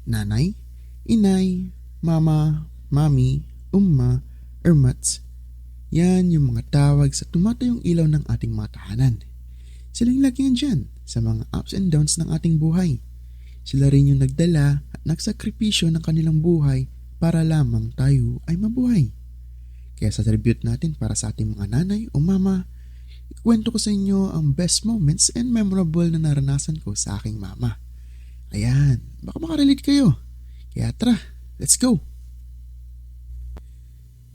nanay, inay, mama, mami, umma, ermats. Yan yung mga tawag sa tumatayong ilaw ng ating mga tahanan. Silang lagi dyan sa mga ups and downs ng ating buhay. Sila rin yung nagdala at nagsakripisyo ng kanilang buhay para lamang tayo ay mabuhay. Kaya sa tribute natin para sa ating mga nanay o mama, ikwento ko sa inyo ang best moments and memorable na naranasan ko sa aking mama. Ayan, baka makarelate kayo. Kaya tara, let's go!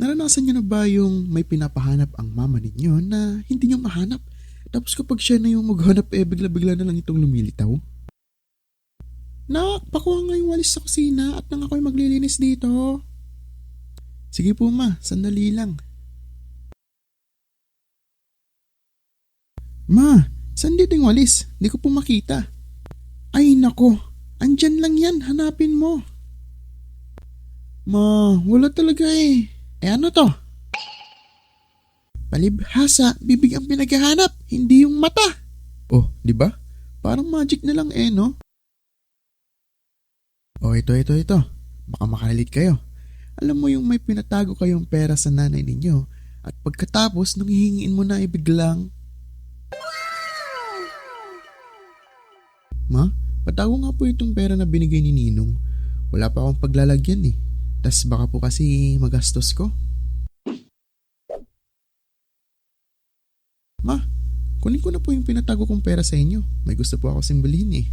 Naranasan niyo na ba yung may pinapahanap ang mama ninyo na hindi niyo mahanap? Tapos kapag siya na yung maghanap bigla-bigla na lang itong lumilitaw? Nak, pakuha nga yung walis sa kusina at nang ako'y maglilinis dito. Sige po ma, sandali lang. Ma, saan dito yung walis? Di ko po makita. Ay nako, andyan lang yan, hanapin mo. Ma, wala talaga eh. Eh ano to? Palibhasa, bibig ang pinaghahanap, hindi yung mata. Oh, di ba? Parang magic na lang eh, no? Oh, ito. Baka makarelate kayo. Alam mo yung may pinatago kayong pera sa nanay ninyo at pagkatapos nang hihingiin mo na biglang, Ma, patago nga po itong pera na binigay ni Ninong. Wala pa akong paglalagyan eh. Tas baka po kasi magastos ko. Ma, kunin ko na po yung pinatago kong pera sa inyo. May gusto po ako simbolin eh.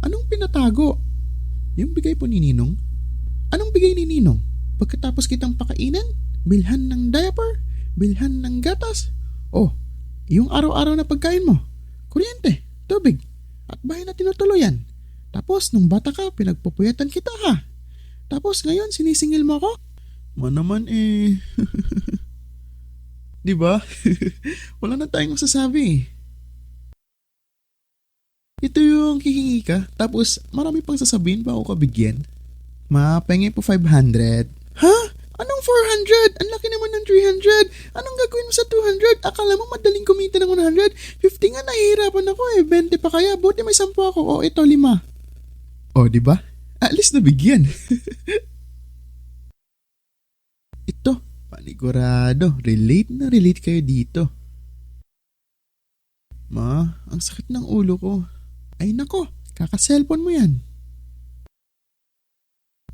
Anong pinatago? Yung bigay po ni Ninong? Anong bigay ni Ninong? Pagkatapos kitang pakainan? Bilhan ng diaper? Bilhan ng gatas? Oh, yung araw-araw na pagkain mo? Kuryente, tubig, at bahay na tinutuluyan. Tapos nung bata ka, pinagpupuyatan kita ha. Tapos ngayon, sinisingil mo ako? Ma naman eh. Diba? Wala na tayong masasabi. Ito yung hihingi ka, tapos marami pang sasabihin pa ako kabigyan. Ma, pengi po 500. Ha? Anong 400? Ang laki naman ng 300. Anong gagawin mo sa 200? Akala mo madaling kumita ng 100? 50 nga, nahihirapan ako eh. 20 pa kaya, buti may 10 ako. O, ito 5. O, diba? At least nabigyan. Ito, panigurado. Relate na relate kayo dito. Ma, ang sakit ng ulo ko. Ay nako, kaka-cellphone mo yan.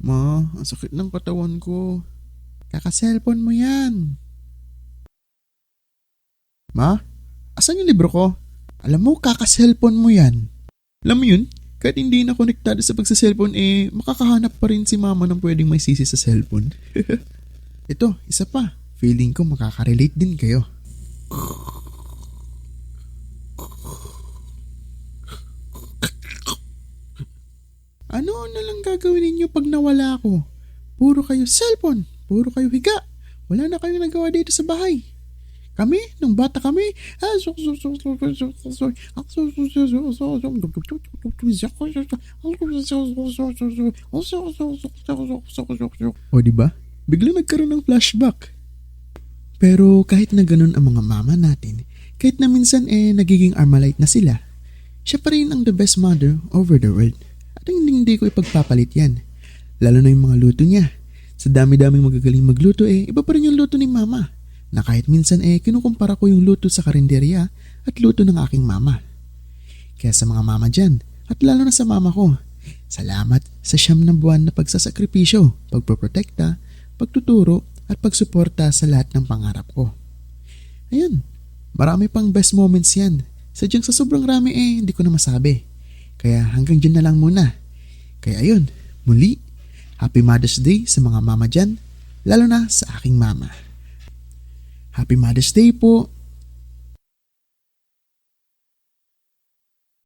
Ma, ang sakit ng katawan ko. Kaka-cellphone mo yan. Ma, asan yung libro ko? Alam mo, kaka-cellphone mo yan. Alam mo yun, kahit hindi na konektado sa pagsa-cellphone makakahanap pa rin si mama ng pwedeng may sisi sa cellphone. Ito, isa pa. Feeling ko makaka-relate din kayo. Ano na lang gagawin ninyo pag nawala ako? Puro kayo cellphone, puro kayo higa. Wala na kayong nagawa dito sa bahay. Kami, nung bata kami, o diba? Biglang nagkaroon ng flashback. Pero kahit na ganun ang mga mama natin, kahit na minsan nagiging Armalite na sila, siya pa rin ang the best mother over the world. At hindi ko ipagpapalit yan. Lalo na yung mga luto niya. Sa dami-daming magagaling magluto iba pa rin yung luto ni mama. Na kahit minsan kinukumpara ko yung luto sa karinderya at luto ng aking mama. Kaya sa mga mama dyan, at lalo na sa mama ko, salamat sa 9 na buwan na pagsasakripisyo, pagpoprotekta, pagtuturo at pagsuporta sa lahat ng pangarap ko. Ayun, marami pang best moments yan. Sadyang sa sobrang rami hindi ko na masabi. Kaya hanggang dyan na lang muna. Kaya ayun, muli, Happy Mother's Day sa mga mama dyan, lalo na sa aking mama. Happy Mother's Day po!